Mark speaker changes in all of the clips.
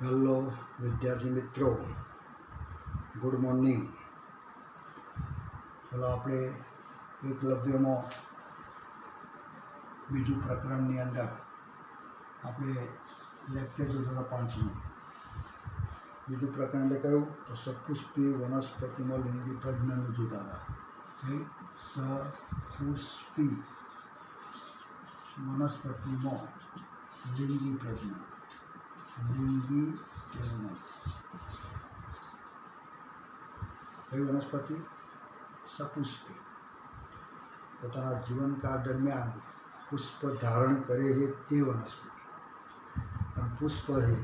Speaker 1: Hello विद्यार्थी मित्रों, good morning. चलो આપણે એકલવ્યમાં બીજું પ્રકરણની અંદર આપણે લેક્ચર જોતા હતા 5મું। બીજું પ્રકરણ એટલે કયું? તો સપુષ્પી વનસ્પતિમાં લિંગી પ્રજનન જોતા હતા। સપુષ્પી વનસ્પતિમાં લિંગી પ્રજનન कई वनस्पति सपुष्पी पोताना जीवनकाल दरमियान पुष्प धारण करे है ते वनस्पति। पुष्प है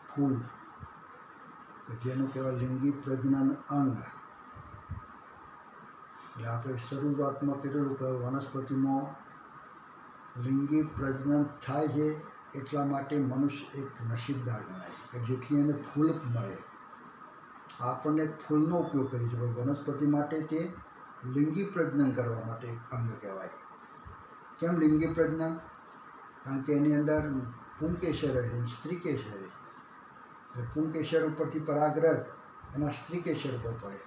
Speaker 1: फूल के जेनु कहेवाय लिंगी प्रजनन अंग। એટલે આપણે શરૂઆતમાં કીધું કે વનસ્પતિમાં લિંગી પ્રજનન થાય છે એટલા માટે મનુષ્ય એક નસીબદાર ગણાય કે જેથી એને ફૂલ મળે। આપણને ફૂલનો ઉપયોગ કરી છે, પણ વનસ્પતિ માટે તે લિંગી પ્રજનન કરવા માટે એક અંગ કહેવાય। કેમ લિંગી પ્રજનન? કારણ કે એની અંદર પુંકેસર છે, સ્ત્રીકેસર છે। એટલે પુંકેસર ઉપરથી પરાગરજ એના સ્ત્રીકેસર ઉપર પડે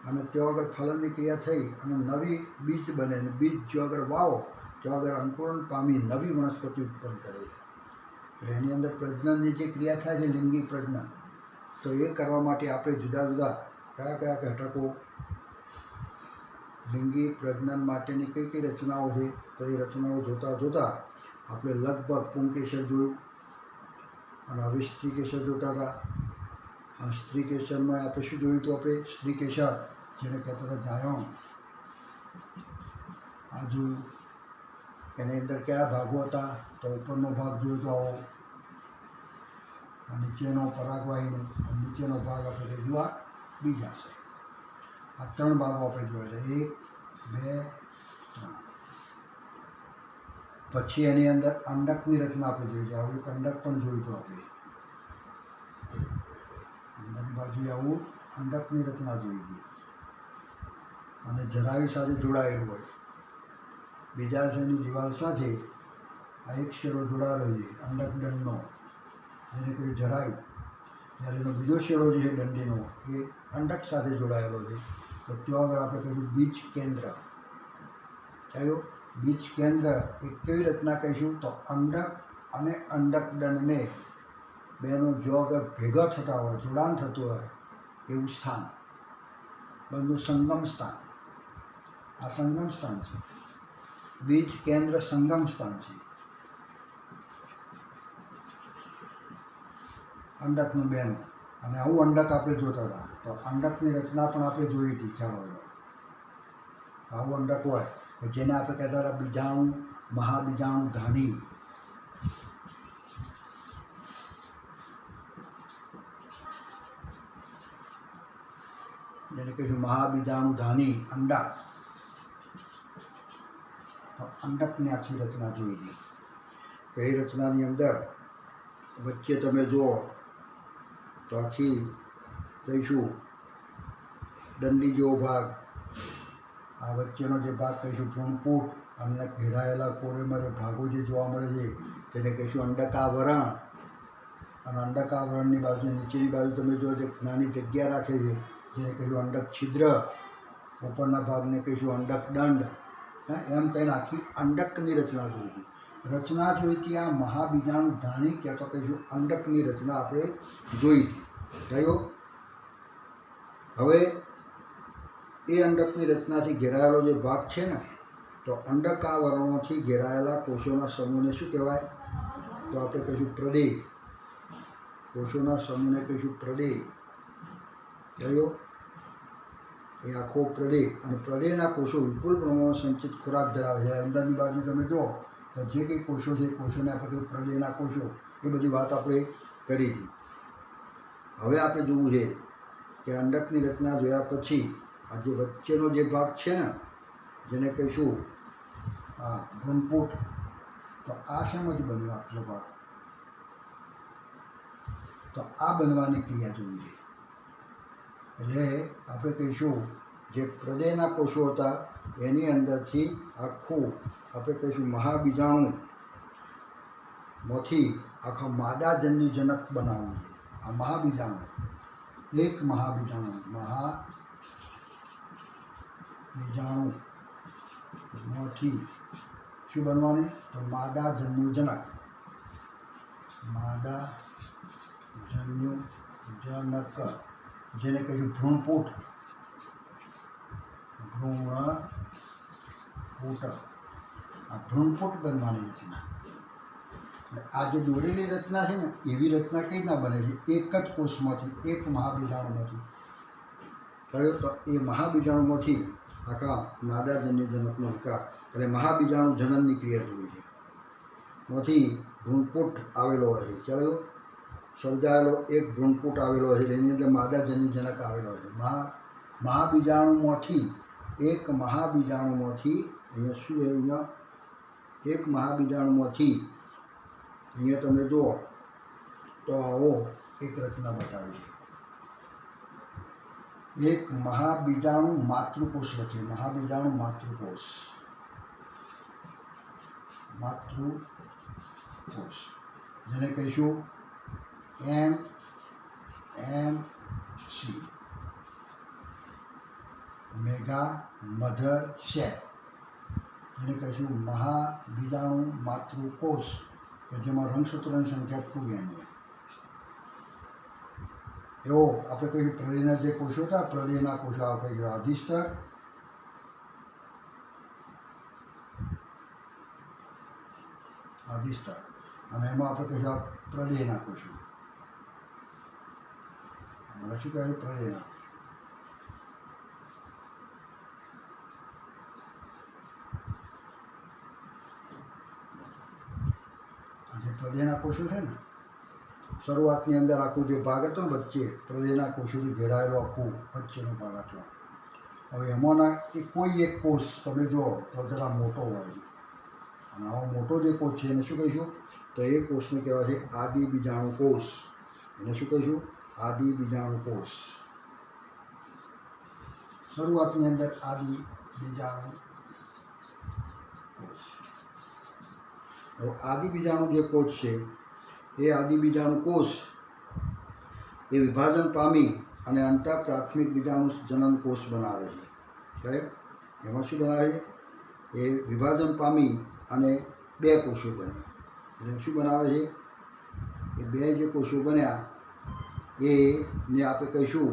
Speaker 1: અને ત્યાં આગળ ફલનની ક્રિયા થઈ અને નવી બીજ બને અને બીજ જો આગળ વાવો ત્યાં આગળ અંકુરણ પામી નવી વનસ્પતિ ઉત્પન્ન કરે। એટલે એની અંદર પ્રજનનની જે ક્રિયા થાય છે લિંગી પ્રજનન, તો એ કરવા માટે આપણે જુદા જુદા કયા કયા ઘટકો લિંગી પ્રજનન માટેની કઈ કઈ રચનાઓ છે, તો એ રચનાઓ જોતા જોતા આપણે લગભગ પુંકેસર જોયું અને હવે સ્ત્રીકેસર જોતા હતા। અને સ્ત્રીકેસરમાં આપણે શું જોયું હતું? આપણે સ્ત્રીકેસર જેને કહેતા હતા જાયણ, આ જોયું। એની અંદર કયા ભાગો હતા? તો ઉપરનો ભાગ જોયો તો આવો, નીચેનો પરાગવાહિની, નીચેનો ભાગ આપણે જોવા બીજાશય। આ ત્રણ ભાગો આપણે જોયા છે, 1, 2, 3। પછી એની અંદર અંડકની રચના આપણે જોઈ છે। આવું એક અંડક પણ જોયું હતું આપણે, અંદરની બાજુએ આવું અંડકની રચના જોઈ હતી અને જરાવી સાથે જોડાયેલું હોય। બીજાશયની દિવાલ સાથે આ એક શેડો જોડાયેલો છે અંડકદંડનો, જેને કહ્યું જરાયું। જ્યારે એનો બીજો શેડો જે છે દંડીનો એ અંડક સાથે જોડાયેલો છે। તો ત્યાં આગળ આપણે કહીશું બીજ કેન્દ્ર। કયું? બીજ કેન્દ્ર એ કેવી રચના કહીશું? તો અંડક અને અંડકદંડને બેનો જો આગળ ભેગા થતા હોય, જોડાણ થતું હોય એવું સ્થાન, બંનેનું સંગમ સ્થાન, આ સંગમ સ્થાન છે। બીજ કેન્દ્ર સંગમ સ્થાન છે અંડકનું બેનું। અને આવું અંડક આપણે જોતા હતા। તો અંડકની રચના પણ આપણે જોઈ હતી, ખ્યાલ હોય તો આવું અંડક હોય જેને આપણે કહેતા હતા બીજાણુ, મહાબીજાણુ ધાની। જેને કહીશું મહાબીજાણુ ધાની અંડક। અંડકની આખી રચના જોઈ હતી। તો એ રચનાની અંદર વચ્ચે તમે જુઓ તો આખી કહીશું દંડી જેવો ભાગ, આ વચ્ચેનો જે ભાગ કહીશું ભ્રૂણપૂટ, અને ઘેરાયેલા કોરેમરે ભાગો જે જોવા મળે છે તેને કહીશું અંડકાવરણ। અને અંડકાવરણની બાજુ નીચેની બાજુ તમે જુઓ જે નાની જગ્યા રાખે છે જેને કહીશું અંડક છિદ્ર, ઉપરના ભાગને કહીશું અંડકદંડ। એમ કહીને આખી અંડકની રચના જોઈ હતી। રચના જોઈ હતી આ મહાબીજાણુ ધાની કે તો કહીશું અંડકની રચના આપણે જોઈ હતી। થયો? હવે એ અંડકની રચનાથી ઘેરાયેલો જે ભાગ છે ને, તો અંડકાવરણોથી ઘેરાયેલા કોષોના સમૂહને શું કહેવાય? તો આપણે કહીશું પ્રદેહ। કોષોના સમૂહને કહીશું પ્રદેહ। થયો? એ આખો પ્રદેહ, અને પ્રદેહના કોષો વિપુલ પ્રમાણમાં સંચિત ખોરાક ધરાવે છે। અંદરની બાજુ તમે જુઓ તો જે કંઈ કોષો છે કોષોને આપણે કહીએ પ્રદેહના કોષો, એ બધી વાત આપણે કરી હતી। હવે આપણે જોવું છે કે અંડકની રચના જોયા પછી આ જે વચ્ચેનો જે ભાગ છે ને જેને કહીશું આ ભ્રૂણપૂટ, તો આ શેમાંથી બન્યો આટલો ભાગ? તો આ બનવાની ક્રિયા જોવી છે। એટલે આપણે કહીશું જે પ્રદેહના કોષો હતા એની અંદરથી આખું આપણે કહીશું મહાબીજાણુ માંથી આખા માદાજન્ય જનક બનાવવું છે. આ મહાબીજાણુ, એક મહાબીજાણુમાંથી શું બનવાની? તો માદાજન્ય જનક, જેને કહીશું ભ્રૂણપૂટ. આ ભ્રૂણપૂટ બનવાની રચના. આ જે દોરેલી રચના છે ને, એવી રચના કઈ રીતના બને છે? એક જ કોષમાંથી, એક મહાબીજાણુમાંથી. કયો? તો એ મહાબીજાણુમાંથી આખા માદાજન્ય જનકનો વિકાસ, એટલે મહાબીજાણુ જનનની ક્રિયા જોઈ છે. માંથી ભ્રૂણપૂટ આવેલો હોય છે. ચાલો, સર્જાયેલો એક ભ્રૂણપૂટ આવેલો હોય છે, એની અંદર માદાજન્ય જનક આવેલો હોય છે. મહાબીજાણુમાંથી, એક મહાબીજાણુમાંથી, અહીંયા શું છે? અહીંયા એક મહાબીજાણુમાંથી, અહીંયા તમે જુઓ તો આવો એક રચના બતાવી છે. એક મહાબીજાણુ માતૃકોષ લખીએ. મહાબીજાણુ માતૃકોષ, જેને કહીશું MC, મેગા મધર શેલ. જેને કહીશું મહાબીજાણુ માતૃકોષ, કે જેમાં રંગસૂત્રોની સંખ્યા 2n હોય. એવો આપણે કહીશું પ્રદેયના જે કોષો હતા, પ્રદેયના કોષો આપણે કહીશું અધિષ્ઠક, અને એમાં આપણે કહીશું પ્રદેયના કોષો. બધા શું કહેવાય? પ્રદેયના કોષો. આ જે પ્રદેયના કોષો છે ને, શરૂઆતની અંદર આખું જે ભાગ હતો ને વચ્ચે, પ્રદેયના કોષોથી ઘેરાયેલો આખું વચ્ચેનો ભાગ આટલો. હવે એમાંના એ કોઈ એક કોષ તમે જુઓ તો જરા મોટો હોય છે, અને આવો મોટો જે કોષ છે એને શું કહીશું? તો એ કોષને કહેવાય છે આદિ બીજાણુ કોષ. એને શું કહીશું? આદિ બીજાણુ કોષ. શરૂઆતની અંદર આદિ બીજાણુ કોષ. હવે આદિ બીજાણુ જે કોષ છે, એ આદિ બીજાણુ કોષ એ વિભાજન પામી અને અંતઃ પ્રાથમિક બીજાણુ જનન કોષ બનાવે છે. એમાં શું બનાવે છે? એ વિભાજન પામી અને બે કોષો બને. એટલે શું બનાવે છે? એ બે જે કોષો બન્યા એને આપણે કહીશું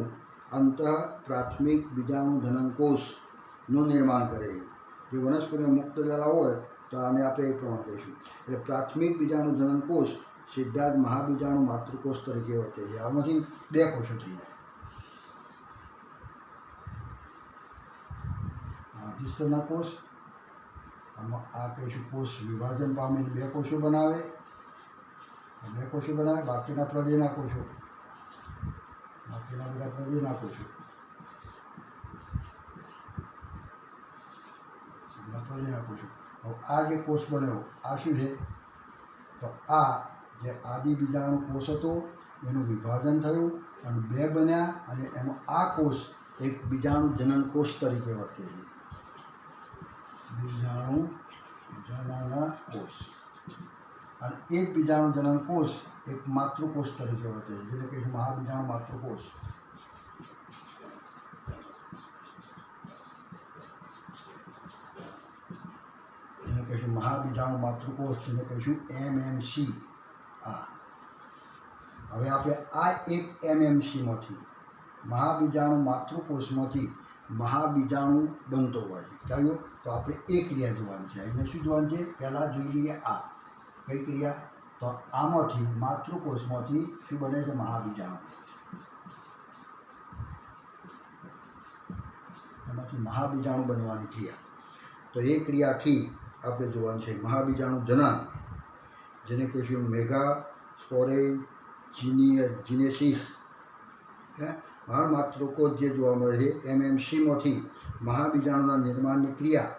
Speaker 1: અંતઃ પ્રાથમિક બીજાણુ જનન કોષનું નિર્માણ કરે છે. જે વનસ્પતિમાં મુક્ત થયેલા હોય તો આને આપણે એ પ્રમાણે કહીશું. એટલે પ્રાથમિક બીજાણુ જનન કોષ સીધા જ મહાબીજાણુ માતૃકોષ તરીકે વર્તે છે. આમાંથી બે કોષો થઈ જાય. અધિષ્ઠના કોષ, આમાં આ કહીશું કોષ વિભાજન પામીને બે કોષો બનાવે. બાકીના પ્રદેયના કોષો, બાકીના બધા પ્રદેયના કોષો, હવે આ જે કોષ બન્યો, આ શું છે? તો આ જે આદિ બીજાણુ કોષ હતો એનું વિભાજન થયું અને બે બન્યા, અને એમાં આ કોષ એક બીજાણુ જનન કોષ તરીકે વર્તે છે. બીજાણુ જનન કોષ. અને એક બીજાણુ જનન કોષ એક માતૃકોષ તરીકે વર્તે છે, જેને કહીશું મહાબીજાણુ માતૃકોષ. જેને કહીશું મહાબીજાણુ માતૃકોષ, જેને કહીશું MMC. હવે આપણે આ એક MMCમાંથી, મહાબીજાણુ માતૃકોષમાંથી મહાબીજાણુ બનતો હોય છે. ચાલ્યો, તો આપણે એ ક્રિયા જોવાની છે. એને શું જોવાનું છે? પહેલાં જોઈ લઈએ આ કઈ ક્રિયા? તો આમાંથી માતૃકોષમાંથી શું બને છે? મહાબીજાણુ. એમાંથી મહાબીજાણુ બનવાની ક્રિયા. તો એ ક્રિયાથી આપણે જોવાનું છે મહાબીજાણુ જનન, જેને કહીશું મેગા સ્પોરેજીનેસિસ. માતૃકોષ જે જોવા મળે છે MMCમાંથી મહાબીજાણુના નિર્માણની ક્રિયા.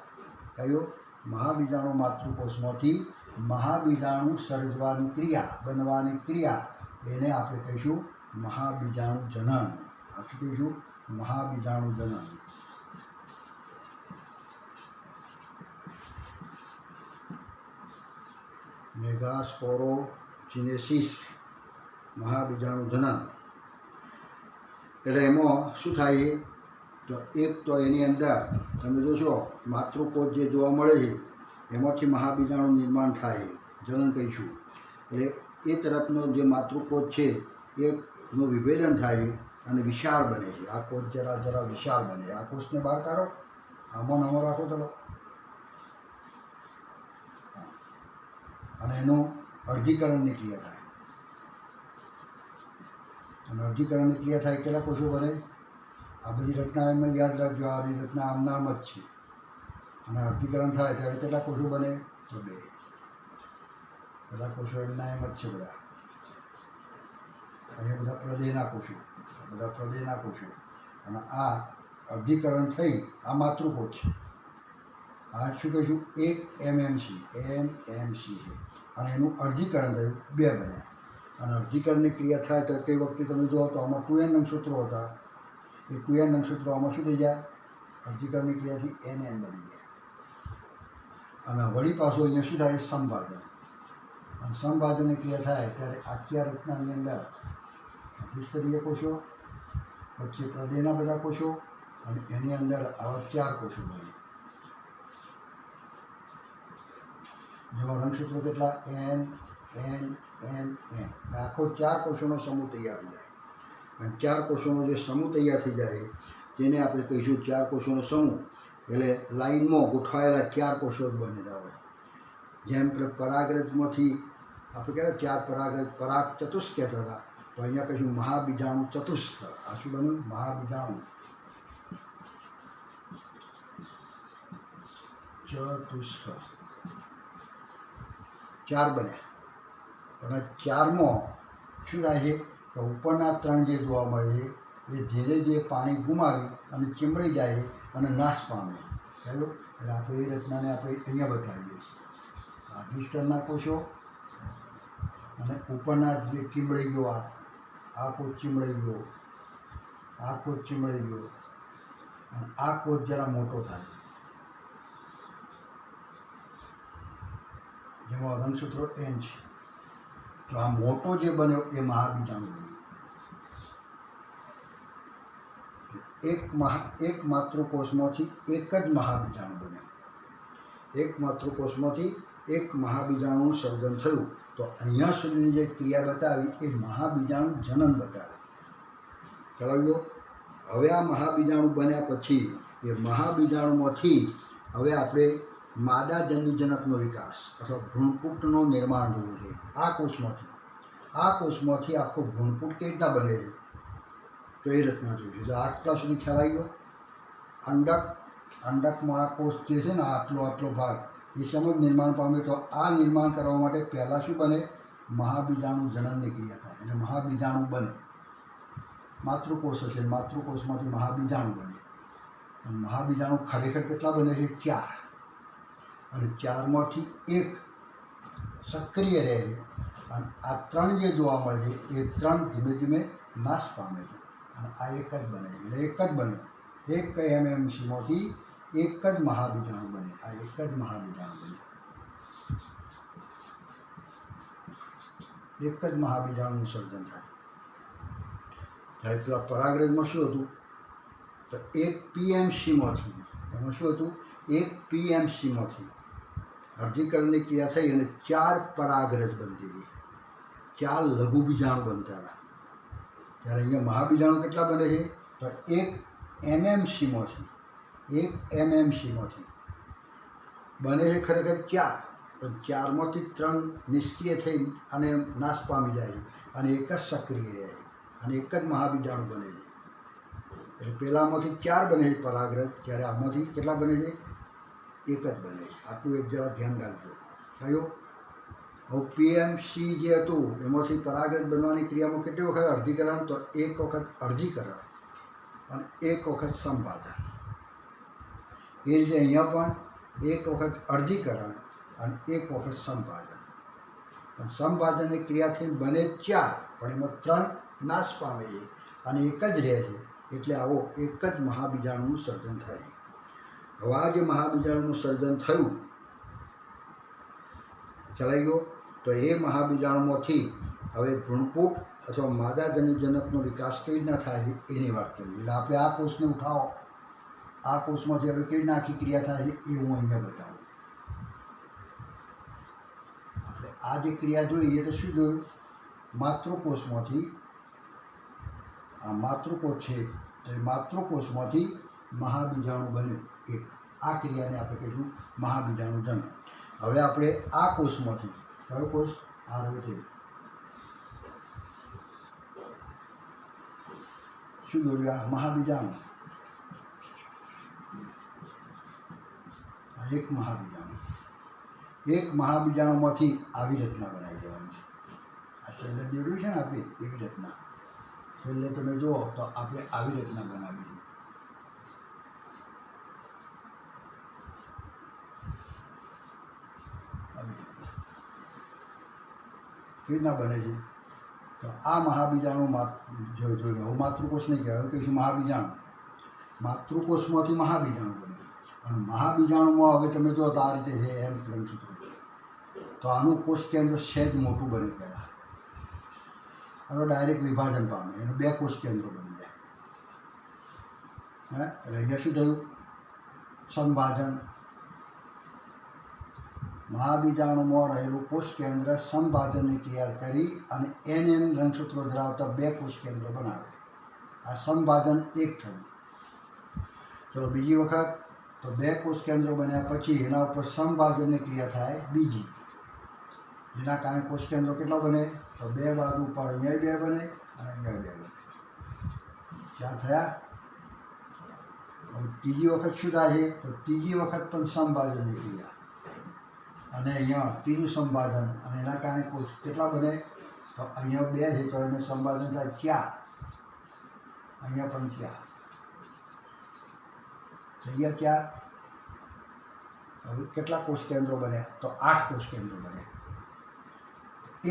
Speaker 1: કયો? મહાબીજાણુ માતૃકોષમાંથી મહાબીજાણુ સર્જવાની ક્રિયા, બનવાની ક્રિયા, એને આપણે કહીશું મહાબીજાણુ જનન. આ શું કહીશું? મહાબીજાણુ જનન. મેગાસ્પોરોજિનેસિસ મહાબીજાણુ જનન. એટલે એમાં શું થાય છે તો એક તો એની અંદર તમે જોશો માતૃકોષ જે જોવા મળે છે એમાંથી મહાબીજાણુ નિર્માણ થાય જનન કહીશું. એટલે એ તરફનો જે માતૃકોષ છે એનું વિભેદન થાય અને વિશાળ બને છે. આ કોષ જરા જરા વિશાળ બને. આ કોષને બહાર કાઢો, આમાં નમો રાખો ચલો, અને એનું અર્ધીકરણની ક્રિયા થાય. અને અર્ધીકરણની ક્રિયા થાય કેટલા કોષો બને? આ બધી રચના એમ યાદ રાખજો, આ રચના આમ નામ જ છે. અને અર્ધીકરણ થાય ત્યારે કેટલા કોષો બને? તો 2. બધા કોષો એમના એમ જ છે બધા. અહીંયા બધા પ્રદેહના કોષો, આ બધા પ્રદેહના કોષો. અને આ અર્ધીકરણ થઈ આ માતૃકોષ છે. આ શું કહીશું? 1 mmc છે. અને એનું અર્ધીકરણ થયું 2 બન્યા. અને અર્ધીકરણની ક્રિયા થાય તો તે વખતે તમે જુઓ તો આમાં 2n નંગસૂત્રો હતા. એ 2n નંગસૂત્રો આમાં શું થઈ જાય? અર્ધીકરણની ક્રિયાથી nn બની ગયા. અને વળી પાછું અહીંયા શું થાય? સંભાજન. અને સંભાજનની ક્રિયા થાય ત્યારે આખી રચનાની અંદર અધિસ્તરીય કોષો, વચ્ચે પ્રદેહના બધા કોષો, અને એની અંદર આવા 4 કોષો બને. જેમાં રંગસૂત્રો કેટલા? n n n n. આખો 4 કોષોનો સમૂહ તૈયાર થઈ જાય. અને 4 કોષોનો જે સમૂહ તૈયાર થઈ જાય તેને આપણે કહીશું 4 કોષોનો સમૂહ. એટલે લાઈનમાં ગોઠવાયેલા 4 કોષો જ બનેલા હોય. જેમ પરાગરજમાંથી આપણે કહેવાય 4 પરાગરજ, પરાગ ચતુષ્ક કહેતા હતા, તો અહીંયા કહીશું મહાબીજાણુ ચતુષ્ક. આ શું બન્યું? મહાબીજાણુ ચતુષ્ક. 4 બન્યા. પણ 4માં શું થાય છે તો ઉપરના 3 જે જોવા મળે છે એ ધીરે ધીરે પાણી ગુમાવી અને ચીમળી જાય છે અને નાશ પામે છે. એટલે આપણે એ રચનાને આપણે અહીંયા બતાવીએ છીએ. અધિષ્ઠાનના કોષો અને ઉપરના જે ચીમળી ગયો, આ કોષ ચીમળી ગયો, આ કોષ ચીમળી ગયો, અને આ કોષ જરા મોટો થાય, જેમાં રંગસૂત્રો n છે. તો આ મોટો જે બન્યો એ મહાબીજાણુ બન્યો. એક માતૃકોષમાંથી એક જ મહાબીજાણુ બન્યો. એક માતૃકોષમાંથી એક મહાબીજાણુનું સર્જન થયું. તો અહીંયા સુધીની જે ક્રિયા બતાવી એ મહાબીજાણુ જનન બતાવી. ચલાવ્યો. હવે આ મહાબીજાણુ બન્યા પછી એ મહાબીજાણુમાંથી હવે આપણે માદાજન્યુજનકનો વિકાસ અથવા ભ્રૂણપુટનું નિર્માણ જોવું છે. આ કોષમાંથી આખો ભ્રૂણપુટ કેવી રીતના બને છે તો એ રચના જોઈશે. તો આટલા સુધી ખ્યાલ આવી ગયો. અંડકમાં આ કોષ જે છે ને આટલો ભાગ એ સમજ નિર્માણ પામે. તો આ નિર્માણ કરવા માટે પહેલાં શું બને? મહાબીજાણુ જનનની ક્રિયા થાય. એટલે મહાબીજાણુ બને. માતૃકોષ હશે, માતૃકોષમાંથી મહાબીજાણુ બને. અને મહાબીજાણુ ખરેખર કેટલા બને છે? 4. અને 4માંથી 1 સક્રિય રહે છે. અને આ 3 જે જોવા મળે છે એ 3 ધીમે ધીમે નાશ પામે છે. અને આ એક જ બને છે. એટલે એક જ બને. 1 mmcમાંથી એક જ મહાબીજાણુ બને. આ એક જ મહાબીજાણુ બને. એક જ મહાબીજાણુનું સર્જન થાય. જ્યારે પેલા પરાગરજમાં શું હતું તો 1 PMCમાંથી, એમાં શું હતું? 1 PMCમાંથી અર્ધીકરણની ક્રિયા થઈ અને 4 પરાગરજ બનતી હતી. 4 લઘુ બીજાણુ બનતા હતા. ત્યારે અહીંયા મહાબીજાણુ કેટલા બને છે તો 1 mmcમાંથી બને છે ખરેખર 4. પણ 4માંથી 3 નિષ્ક્રિય થઈ અને નાશ પામી જાય છે અને એક જ સક્રિય રહે છે અને એક જ મહાબીજાણુ બને છે. એટલે પહેલાંમાંથી 4 બને છે પરાગરજ, જ્યારે આમાંથી કેટલા બને છે? એક જ બને છે. આટલું એક જરા ધ્યાન રાખજો. કયો? હવે PMC જે હતું એમાંથી પરાગરજ બનવાની ક્રિયામાં કેટલી વખત અર્ધીકરણ? તો 1 વખત અર્ધીકરણ અને 1 વખત સંપાદન. એ રીતે અહીંયા પણ 1 વખત અર્ધીકરણ અને 1 વખત સંપાદન. પણ સંપાદનની ક્રિયાથી બને 4, પણ એમાં 3 નાશ પામે છે અને એક જ રહે છે. એટલે આવો એક જ મહાબીજાણુનું સર્જન થાય. હવે આ જે મહાબીજાણુનું સર્જન થયું ચલાઈ ગયો. તો એ મહાબીજાણુમાંથી હવે ભ્રૂણપૂટ અથવા માદાજન્યજનકનો વિકાસ કેવી રીતના થાય છે એની વાત કરીએ. એટલે આપણે આ કોષને ઉઠાવો, આ કોષમાંથી હવે કેવી રીતના આખી ક્રિયા થાય છે એ હું અહીંયા બતાવું. આપણે આ જે ક્રિયા જોઈએ તો શું જોયું? માતૃકોષમાંથી, આ માતૃકોષ છે તો એ માતૃકોષમાંથી મહાબીજાણુ બન્યું એક. આ ક્રિયાને આપણે કહીશું મહાબીજાણુ જન્મ. હવે આપણે આ કોષમાંથી, કયો કોષ? આ રહ્યો તે. શું જોયું? આ મહાબીજાણુ, આ એક મહાબીજાણુ. એક મહાબીજાણુમાંથી આવી રચના બનાવી દેવાની છે. આ છેલ્લે દોર્યું છે ને આપણે એવી રચના. છેલ્લે તમે જુઓ તો આપણે આવી રચના બનાવી છે. કેવી રીતના બને છે? તો આ મહાબીજાણુ જોયું. હવે માતૃકોષ નહીં કહેવાય, કહીશું મહાબીજાણુ. માતૃકોષમાંથી મહાબીજાણુ બને અને મહાબીજાણુમાં હવે તમે જો તો આ રીતે છે એમ રંગસૂત્રો. તો આનું કોષ કેન્દ્ર સહેજ મોટું બને પહેલાં. હવે ડાયરેક્ટ વિભાજન પામે, એનું 2 કોષ કેન્દ્રો બની જાય. એટલે અહીંયા શું થયું? સંભાજન. મહાબીજાણુમાં રહેલું કોષ કેન્દ્ર સંભાજનની ક્રિયા કરી અને NN રંગસૂત્રો ધરાવતા 2 કોષ કેન્દ્રો બનાવે. આ સંભાજન એક થયું. ચલો બીજી વખત. તો 2 કોષ કેન્દ્રો બન્યા પછી એના ઉપર સંભાજનની ક્રિયા થાય બીજી, જેના કારણે કોષ કેન્દ્રો કેટલા બને? તો 2 બાજુ ઉપર અહીંયા 2 બને અને અહીંયા 2 બને. ક્યાં થયા? હવે ત્રીજી વખત શું થાય છે? તો ત્રીજી વખત પણ સંભાજનની ક્રિયા અને અહીંયા ત્રીજું સંભાજન અને એના કારણે કોષ કેટલા બને? તો અહીંયા 2 છે તો એને સંભાજન થાય 4. અહીંયા પણ 4 થઈ ગયા. 4. હવે કેટલા કોષ કેન્દ્રો બન્યા? તો 8 કોષ કેન્દ્રો બન્યા.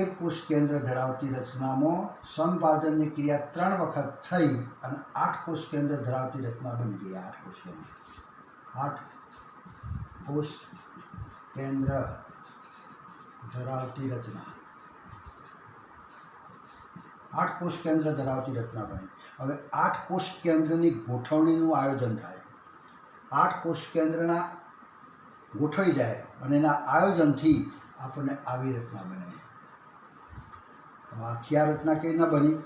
Speaker 1: એક કોષ કેન્દ્ર ધરાવતી રચનામાં સંભાજનની ક્રિયા 3 વખત થઈ અને 8 કોષ કેન્દ્ર ધરાવતી રચના બની ગઈ. 8 કોષ કેન્દ્ર, 8 કોષ કેન્દ્ર ધરાવતી રચના, 8 કોષ કેન્દ્ર ધરાવતી રચના બની. હવે 8 કોષ કેન્દ્રની ગોઠવણીનું આયોજન થાય. 8 કોષ કેન્દ્રના ગોઠવાઈ જાય અને એના આયોજનથી આપણને આવી રચના બને. આખી આ રચના કેવી રીતના બની?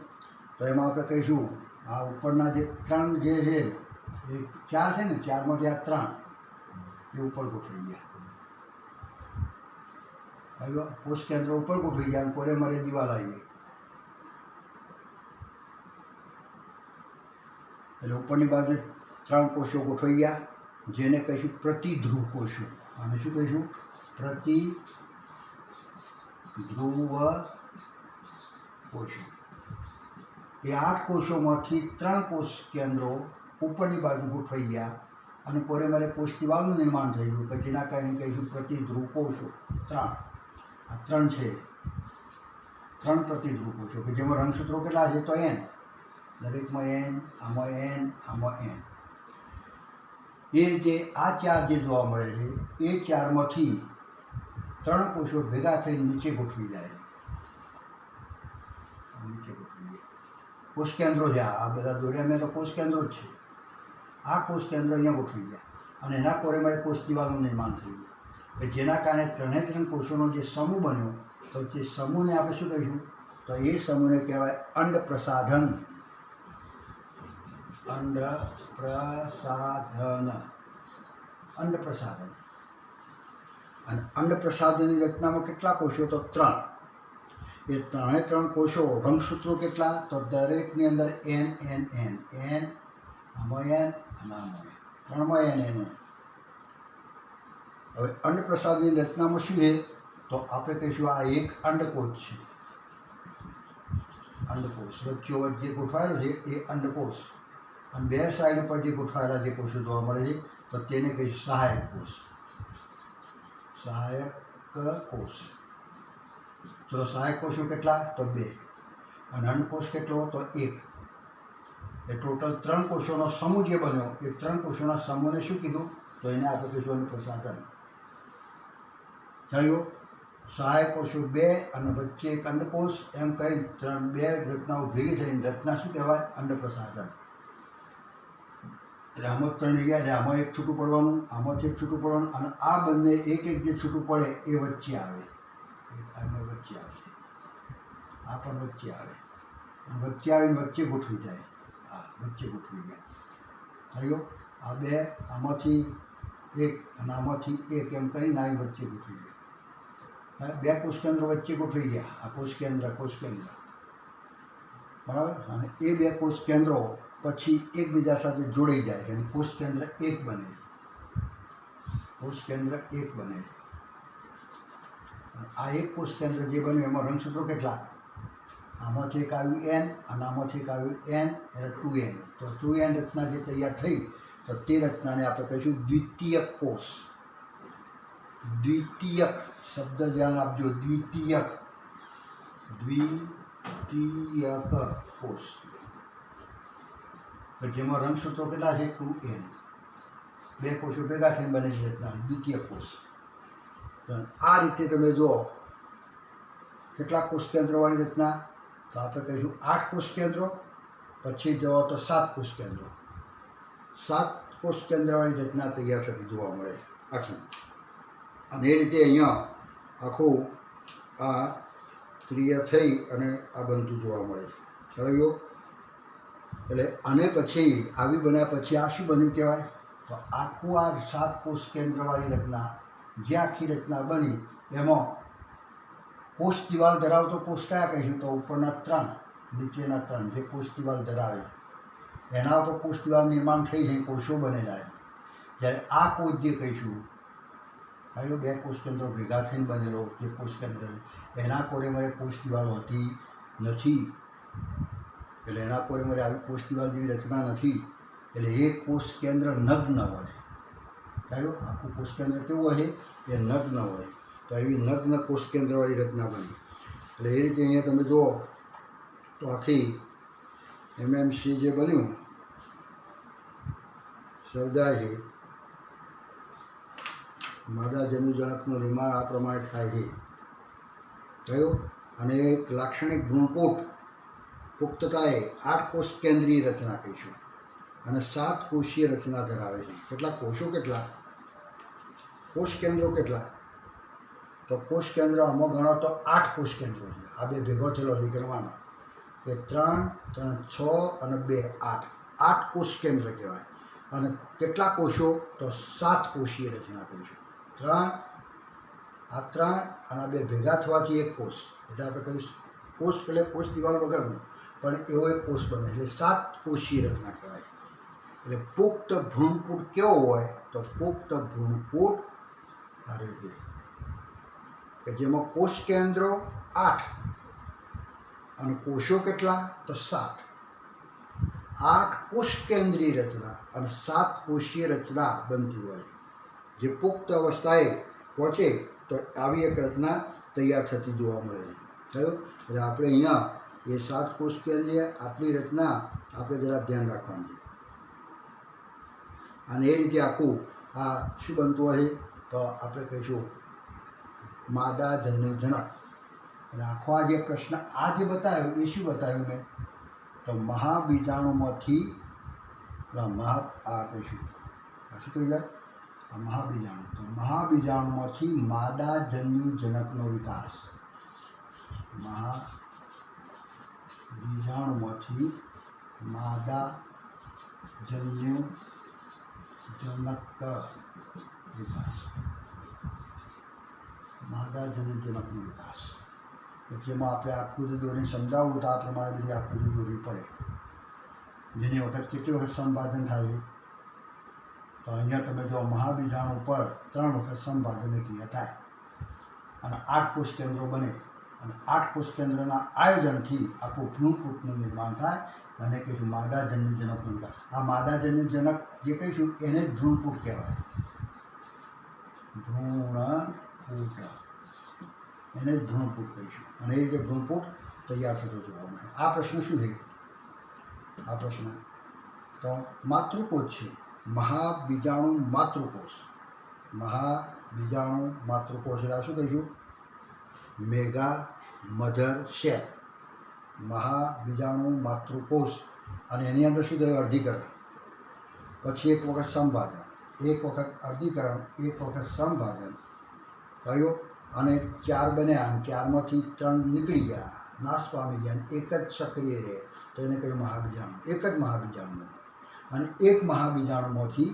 Speaker 1: તો એમાં આપણે કહીશું આ ઉપરના જે 3 જે છે એ 4 છે ને, 4માંથી આ 3 એ ઉપર ગોઠવાઈ ગયા. હવે કોષ કેન્દ્ર ઉપર ગોઠવી ગયા અને કોરે મારે દિવાલ આવી ગઈ. એટલે ઉપરની બાજુ 3 કોષો ગોઠવાઈ ગયા, જેને કહીશું પ્રતિધ્રુવ કોષો. અને શું કહીશું? પ્રતિધ્રુવ કોષો. એ 8 કોષોમાંથી 3 કોષ કેન્દ્રો ઉપરની બાજુ ગોઠવાઈ ગયા અને કોરે મારે કોષ દિવાલનું નિર્માણ થઈ ગયું કે જેના કારણે કહીશું પ્રતિધ્રુવ કોષો. 3 આ 3 છે, 3 પ્રતિધ્રુવ કોષો કે જેમાં રંગસૂત્રો કેટલા છે? તો N. દરેકમાં N, આમાં N, આમાં N. એ રીતે આ 4 જે જોવા મળે છે એ 4માંથી 3 કોષો ભેગા થઈ નીચે ગોઠવી જાય. નીચે ગોઠવી જાય કોષ કેન્દ્રો છે. આ બધા દોડ્યા મેં તો કોષ કેન્દ્રો જ છે. આ કોષ કેન્દ્રો અહીંયા ગોઠવી ગયા અને એના કોરે મારે કોષ દિવાલનું નિર્માણ થયું કે જેના કારણે 3 કોષોનો જે સમૂહ બન્યો. તો જે સમૂહને આપણે શું કહીશું? તો એ સમૂહને કહેવાય અંડ પ્રસાધન. અંડ પ્રસાધન. અંડ પ્રસાધન. અને અંડ પ્રસાધનની રચનામાં કેટલા કોષો? તો 3. એ 3 કોષો રંગસૂત્રો કેટલા? તો દરેકની અંદર N, N, N, N, આમાં N અને આમાં N. 3માં N, N. હવે અંડ પ્રસાધનની રચનામાં શું છે? તો આપણે કહીશું આ એક અંડકોષ છે. અંડકોષ વચ્ચે જે ગોઠવાયેલો છે એ અંડકોષ. અને 2 સાઈડ ઉપર જે ગોઠવાયેલા જે કોષો જોવા મળે છે તો તેને કહીશું સહાયક કોષ. સહાયક કોષ. ચલો સહાયક કોષો કેટલા? તો 2. અને અંડકોષ કેટલો? તો 1. એ ટોટલ 3 કોષોનો સમૂહ જે બન્યો એ 3 કોષોના સમૂહને શું કીધું? તો એને આપણે કહીશું અંડ પ્રસાધન. થયું. સહાયક કોષો 2 અને વચ્ચે એક અંડકોષ, એમ કહી 2 રચનાઓ ભેગી થઈને રચના શું કહેવાય? અંડપ્રસાધન. એટલે આમાં 3 ગયા, એટલે આમાં એક છૂટું પડવાનું, આમાંથી એક છૂટું પડવાનું, અને આ બંને એક એક જે છૂટું પડે એ વચ્ચે આવે. આમાં વચ્ચે આવશે, આ પણ વચ્ચે આવે, અને વચ્ચે આવીને વચ્ચે ગોઠવી જાય. હા, વચ્ચે ગોઠવી ગયા. થયો આ 2, આમાંથી એક અને આમાંથી એક, એમ કરીને આવી વચ્ચે ગોઠવી ગયા. 2 કોષ કેન્દ્રો વચ્ચે ગોઠવી ગયા. આ કોષ કેન્દ્ર બરાબર. અને એ 2 કોષ કેન્દ્રો પછી એકબીજા સાથે જોડાઈ જાય અને કોષ કેન્દ્ર એક બને. કોષ કેન્દ્ર એક બને. આ એક કોષ કેન્દ્ર જે બન્યું એમાં રંગસૂત્રો કેટલા? આમાંથી એક આવ્યું n અને આમાંથી એક આવ્યું n, એટલે 2n. તો 2n રચના જે તૈયાર થઈ, તો તે રચનાને આપણે કહીશું દ્વિતીયક કોષ. દ્વિતીયક શબ્દ ધ્યાન આપજો, દ્વિતીયક કોષ, કે જેમાં રંગસૂત્રો કેટલા છે? 2n. 2 કોષો ભેગા થઈને બનેલી રચના દ્વિતીયક કોષ. આ રીતે તમે જુઓ કેટલા કોષ કેન્દ્રોવાળી રચના? તો આપણે કહીશું 8 કોષ કેન્દ્રો, પછી જુઓ તો 7 કોષ કેન્દ્રો. 7 કોષ કેન્દ્રવાળી રચના તૈયાર થતી જોવા મળે આખી. અને એ રીતે અહીંયા આખું આ ક્રિયા થઈ અને આ બનતું જોવા મળે. ખ્યાલ આવ્યો? એટલે આને પછી આવી બન્યા પછી આ શું બન્યું કહેવાય? તો આખું આ 7 કોષ કેન્દ્રવાળી રચના, જે આખી રચના બની એમાં કોષ દિવાલ ધરાવતો કોષ કયા કહીશું? તો ઉપરના 3, નીચેના 3 જે કોષ દિવાલ ધરાવે એના ઉપર કોષ દિવાલ નિર્માણ થઈ જાય, કોષો બનેલા. જ્યારે આ કોષ જે કહીશું, હવે 2 કોષ કેન્દ્રો ભેગા થઈને બનેલો જે કોષ કેન્દ્ર છે એના કોરે મારે કોષ દિવાલ હોતી નથી. એટલે એના કોરે મારે આવી કોષ દિવાલ જેવી રચના નથી. એટલે એ કોષ કેન્દ્ર નગ્ન હોય. કહ્યું? આખું કોષ કેન્દ્ર કેવું હોય? એ નગ્ન હોય. તો એવી નગ્ન કોષ કેન્દ્રવાળી રચના બની. એટલે એ રીતે અહીંયા તમે જુઓ તો આખી MMC જે બન્યું સર્જાય છે. માદા જન્યુજનકનું નિર્માણ આ પ્રમાણે થાય છે. કયું? અને એક લાક્ષણિક ભ્રૂણપોટ પુખ્તતાએ 8 કોષ કેન્દ્રીય રચના કહીશું અને 7 કોષીય રચના ધરાવે છે. કેટલા કોષો? કેટલા કોષ કેન્દ્રો? કેટલા? તો કોષ કેન્દ્રો આમાં ગણો તો 8 કોષ કેન્દ્રો છે. આ 2 ભેગો થયેલો છે ગણવાનો, કે 3, 3, 6 અને 2, 8. 8 કોષ કેન્દ્ર કહેવાય. અને કેટલા કોષો? તો 7 કોષીય રચના કહીશું. 3, આ 3 અને 2 ભેગા થવાથી એક કોષ, એટલે આપણે કહીશું કોષ એટલે કોષ દિવાલ વગરનું, પણ એવો એક કોષ બને એટલે 7 કોષીય રચના કહેવાય. એટલે પુખ્ત ભ્રૂણપૂટ કેવો હોય? તો પુખ્ત ભ્રૂણપૂટ આ રીતે, કે જેમાં કોષ કેન્દ્રો 8 અને કોષો કેટલા? તો 7. 8 કોષ કેન્દ્રીય રચના અને 7 કોષીય રચના બનતી હોય. જે પુખ્ત અવસ્થાએ પહોંચે તો આવી એક રચના તૈયાર થતી જોવા મળે છે. થયું? એટલે આપણે અહીંયા એ 7 કોષ કેન્દ્રીય આપણી રચના આપણે જરા ધ્યાન રાખવાનું છે. અને એ રીતે આખું આ શું બનતું હોય? તો આપણે કહીશું માદા જન્યુજનક. અને આખો આ જે પ્રશ્ન આ જે બતાવ્યો એ શું બતાવ્યું મેં? તો મહાબીજાણુમાંથી આ કહીશું શું કહી જાય? આ મહાબીજાણુ. તો મહાબીજાણુમાંથી માદા જન્યુજનકનો વિકાસ. મહાબીજાણુમાંથી માદા જન્યુજનક વિકાસ. માદા જન્યુજનકનો વિકાસ, જેમાં આપણે આકૃતિ દોરીને સમજાવવું તો આ પ્રમાણે બધી આકૃતિ દોરવી પડે. જેની વખત કેટલી વખત સંપાદન થાય છે? તો અહીંયા તમે જો મહાબીજાણુ ઉપર 3 વખત સંપાદનની ક્રિયા થાય અને 8 કોષ કેન્દ્રો બને અને 8 કોષ કેન્દ્રના આયોજનથી આખું ભ્રૂણપૂટનું નિર્માણ થાય. અને કહીશું માદા જન્યુજનકનું વિકાસ. આ માદા જન્યુજનક જે કહીશું એને જ ભ્રૂણપૂટ કહેવાય. ભ્રૂણપૂટ, એને જ ભ્રૂણપૂટ કહીશું. અને એ રીતે ભ્રૂણપૂટ તૈયાર થતો જોવા મળે. આ પ્રશ્ન શું છે? આ પ્રશ્ન તો માતૃકોષ છે. મહાબીજાણુ માતૃકોષ. મહાબીજાણુ માતૃકોષ એટલે શું કહીશું? મેગા મધર શેલ, મહાબીજાણુ માતૃકોષ, અને એની અંદર શું થયું? અર્ધીકરણ. પછી એક વખત સંભાજન, એક વખત અર્ધીકરણ, એક વખત સંભાજન થયું, અને 4 બન્યા, અને 4માંથી 3 નીકળી ગયા, નાશ પામી ગયા, અને એક જ સક્રિય રહે, તો એને કહ્યું મહાબીજાણુ. એક જ મહાબીજાણુ, અને એક મહાબીજાણુમાંથી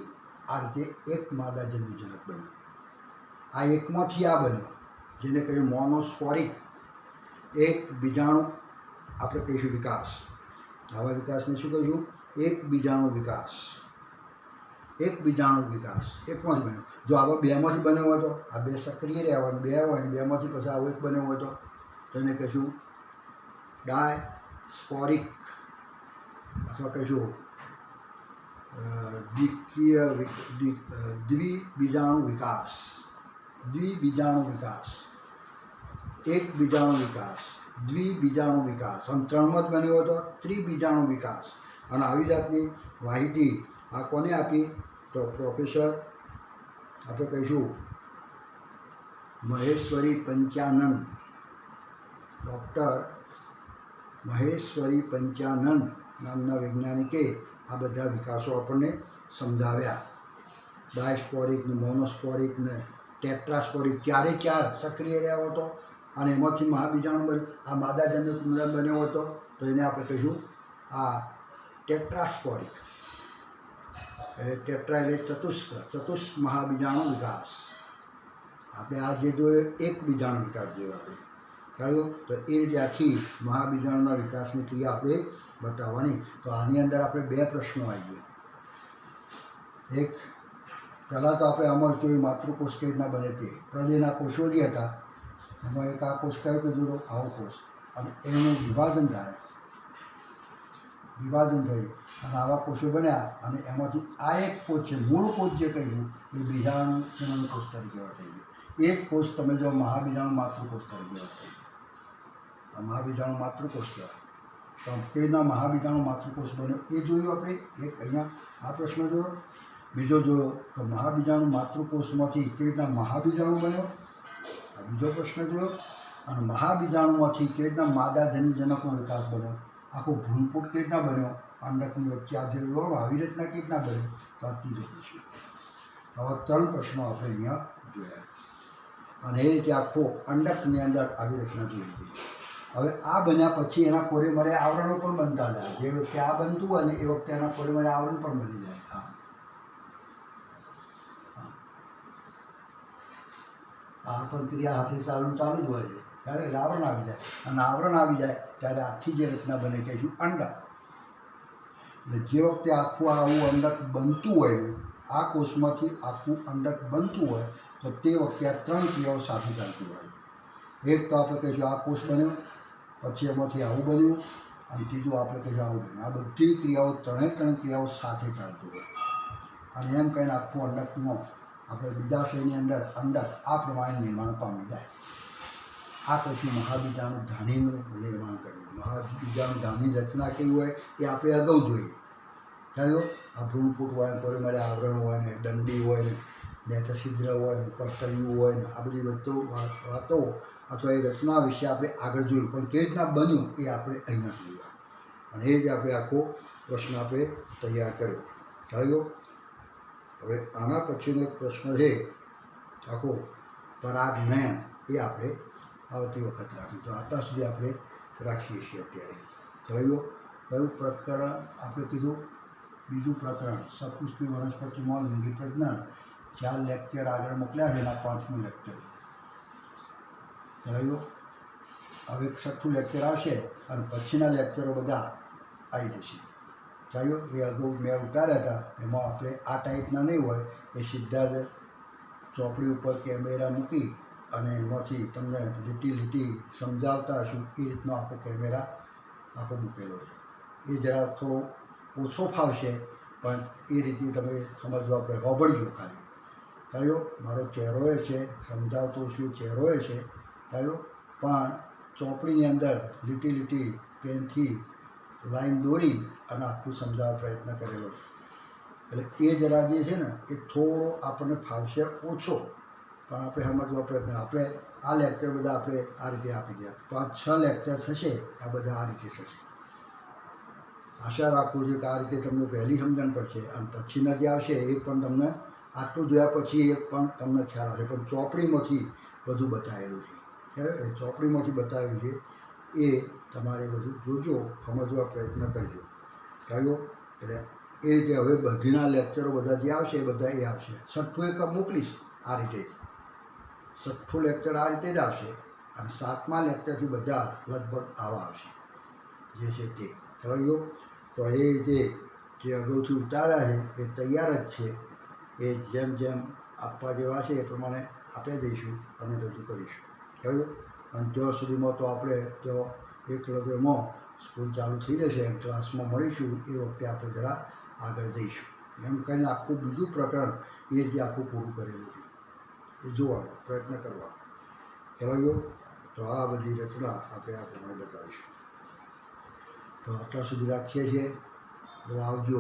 Speaker 1: આ રીતે એક માદાજન્યુજનક બન્યું. આ એકમાંથી આ બન્યો, જેને કહ્યું મોનોસ્પોરિક. એક બીજાણુ આપણે કહીશું વિકાસ. આવા વિકાસને શું કહીશું? એક બીજાણુ વિકાસ. એક બીજાણુ વિકાસ એકમાંથી બન્યો. જો આવા બેમાંથી બન્યો હોય તો આ બે સક્રિય રહ્યા હોય, બે હોય, બેમાંથી પછી આવો એક બન્યો હોય તો એને કહીશું ડાયસ્પોરિક, અથવા કહીશું દ્વિબીજાણુ વિકાસ. દ્વિબીજાણુ વિકાસ, એક બીજાણુ વિકાસ, દ્વિબીજાણુ વિકાસ, અને 3માં જ બન્યો હોય તો ત્રિબીજાણુ વિકાસ. અને આવી જાતની માહિતી આ કોને આપી? તો પ્રોફેસર આપણે કહીશું મહેશ્વરી પંચાનન. ડૉક્ટર મહેશ્વરી પંચાનન નામના વૈજ્ઞાનિકે આ બધા વિકાસો આપણને સમજાવ્યા. ડાયસ્પોરિક ને મોનોસ્પોરિક ને ટેટ્રાસ્પોરિક, 4 સક્રિય રહ્યા હતો, અને એમાંથી મહાબીજાણુ બન્યું. આ માદાજન્ય બન્યો હતો તો એને આપણે કહીશું આ ટેટ્રાસ્પોરિક. એટલે ટેટ્રા એટલે ચતુષ્ક મહાબીજાણુ વિકાસ. આપણે આ જે જોયું એક બીજાણુ વિકાસ જોયો આપણે, કહ્યું. તો એ રીતે આખી મહાબીજાણુના વિકાસની ક્રિયા આપણે બતાવવાની. તો આની અંદર આપણે 2 પ્રશ્નો આવી ગયા. એક પહેલાં તો આપણે આમાં જોયું માતૃકોષ કેવી રીતના બને તે. પ્રદેના કોષો જે હતા એમાં એક આ કોષ કયો કીધું? આવો કોષ. અને એનું વિભાજન થાય, વિભાજન થયું, અને આવા કોષો બન્યા, અને એમાંથી આ એક કોષ છે, મૂળ કોષ જે કહ્યું એ બીજાણુ જનન કોષ તરીકે વર્તાઈ ગયું. એક કોષ તમે જો મહાબીજાણુ માતૃકોષ તરીકે વર્તાઈ ગયું. આ મહાબીજાણુ માતૃકોષ કહેવાય. તો કેવી રીતના મહાબીજાણુ માતૃકોષ બન્યો એ જોયું આપણે. એક અહીંયા આ પ્રશ્ન જોયો. બીજો જોયો કે મહાબીજાણુ માતૃકોષમાંથી કેવી રીતના મહાબીજાણુ બન્યો, આ બીજો પ્રશ્ન જોયો. અને મહાબીજાણુમાંથી કેવી રીતના માદાજન્યુજનકનો વિકાસ બન્યો, આખો ભ્રૂણપૂટ કેવી રીતના બન્યો, અંડકની વચ્ચે આ જે આવી રીતના કેવી રીતના બન્યો, તો આ ત્રીજો પ્રશ્ન. આવા 3 પ્રશ્નો આપણે અહીંયા જોયા. અને એ રીતે આખો અંડકની અંદર આવી રીતના જોઈ લીધી. હવે આ બન્યા પછી એના કોરે મળે આવરણો પણ બનતા જાય. જે વખતે આ બનતું હોય ને એ વખતે એના કોરે મળે આવરણ પણ બની જાય. આ પ્રક્રિયા હાથે ચાલુ જ હોય છે. ત્યારે એટલે આવરણ આવી જાય, અને આવરણ આવી જાય ત્યારે આખી જે રચના બને કહીશું અંડક. એટલે જે વખતે આખું આવું અંડક બનતું હોય ને, આ કોષમાંથી આખું અંડક બનતું હોય, તો તે વખતે આ 3 ક્રિયાઓ સાથે ચાલતી હોય. એક તો આપણે કહીશું આ કોષ બન્યો, પછી એમાંથી આવું બન્યું, અને ત્રીજું આપણે કહીશું આવું બન્યું. આ બધી ક્રિયાઓ 3 ક્રિયાઓ સાથે ચાલતી હોય. અને એમ કહીને આખું અંડકનો આપણે બીજાશયની અંદર અંડક આ પ્રમાણે નિર્માણ પામી જાય. આ પછી મહાબીજાણુ ધાનીનું નિર્માણ કર્યું. મહાબીજાણુ ધાની રચના કેવી હોય એ આપણે અગાઉ જોઈએ. થયું આ ભ્રૂણપૂટ હોય, કોરે મળે આવરણ હોય ને, દંડી હોય ને, નેત્રછિદ્ર હોય ને, ઉપર તળિયું હોય ને, આ બધી વાતો અથવા એ રચના વિશે આપણે આગળ જોયું. પણ કેવી રીતના બન્યું એ આપણે અહીંયા જોયું. અને એ જ આપણે આખો પ્રશ્ન આપણે તૈયાર કર્યો. થયું. હવે આના પછીનો એક પ્રશ્ન છે આખો પરાગનયન, એ આપણે આવતી વખત રાખીએ. તો આટલા સુધી આપણે રાખીએ છીએ અત્યારે. કયું પ્રકરણ આપણે કીધું? બીજું પ્રકરણ સપુષ્પી વનસ્પતિમાં લિંગી પ્રજનન. 4 લેક્ચર આગળ મોકલ્યા છે, એના 5મું લેક્ચર થયું. હવે 6થું લેક્ચર આવશે, અને પછીના લેક્ચરો બધા આવી જશે. થયું. એ અગાઉ મેં ઉતાર્યા હતા, એમાં આપણે આ ટાઈપના નહીં હોય, એ સીધા જ ચોપડી ઉપર કેમેરા મૂકી અને એમાંથી તમને લીટી સમજાવતા હશું એ રીતનો આખો કેમેરા આખો મૂકેલો છે. એ જરા થોડો ઓછો ફાવશે, પણ એ રીતે તમે સમજવા પડે. હોબળજો ખાલી. થયો. મારો ચહેરોએ છે, સમજાવતો છું ચહેરોએ છે. થયો. પણ ચોપડીની અંદર લીટી પેનથી લાઈન દોરી અને આખું સમજાવવા પ્રયત્ન કરેલો છે. એટલે એ જરા જે છે ને એ થોડો આપણને ફાવશે ઓછો, પણ આપણે સમજવા પ્રયત્ન આપણે આ લેક્ચર બધા આપણે આ રીતે આપી દે 5-6 લેક્ચર થશે આ બધા આ રીતે થશે. આશા રાખું છું કે આ રીતે તમને પહેલી સમજણ પડશે અને પછીના જે આવશે એ પણ તમને આટલું જોયા પછી એ પણ તમને ખ્યાલ આવશે. પણ ચોપડીમાંથી બધું બતાવેલું છે, એ ચોપડીમાંથી બતાવેલું છે એ તમારે બધું જોજો, સમજવા પ્રયત્ન કરજો. કહ્યું એટલે એ રીતે હવે બધીના લેક્ચરો બધા જે આવશે એ બધા એ આવશે. 6થું એક મોકલીશ આ રીતે જ, 6થું લેક્ચર આ રીતે જ આવશે અને 7મા લેક્ચરથી બધા લગભગ આવા આવશે જે છે તે. કહ્યું તો એ રીતે જે અગાઉથી ઉતાર્યા છે એ તૈયાર જ છે. એ જેમ જેમ આપવા જેવા છે એ પ્રમાણે આપી દઈશું અને રજૂ કરીશું. કહ્યું અને ત્યાં સુધીમાં તો આપણે તો એકલવ્યમાં સ્કૂલ ચાલુ થઈ જશે એમ ક્લાસમાં મળીશું એ વખતે આપણે જરા આગળ જઈશું. એમ કરીને આખું બીજું પ્રકરણ એ રીતે આખું પૂરું કરેલું છે એ જોવાનો પ્રયત્ન કરવાનો. કહેવાયો તો આ બધી રચના આપણે આ પ્રમાણે બતાવીશું. તો આટલા સુધી રાખીએ છીએ. આવજો.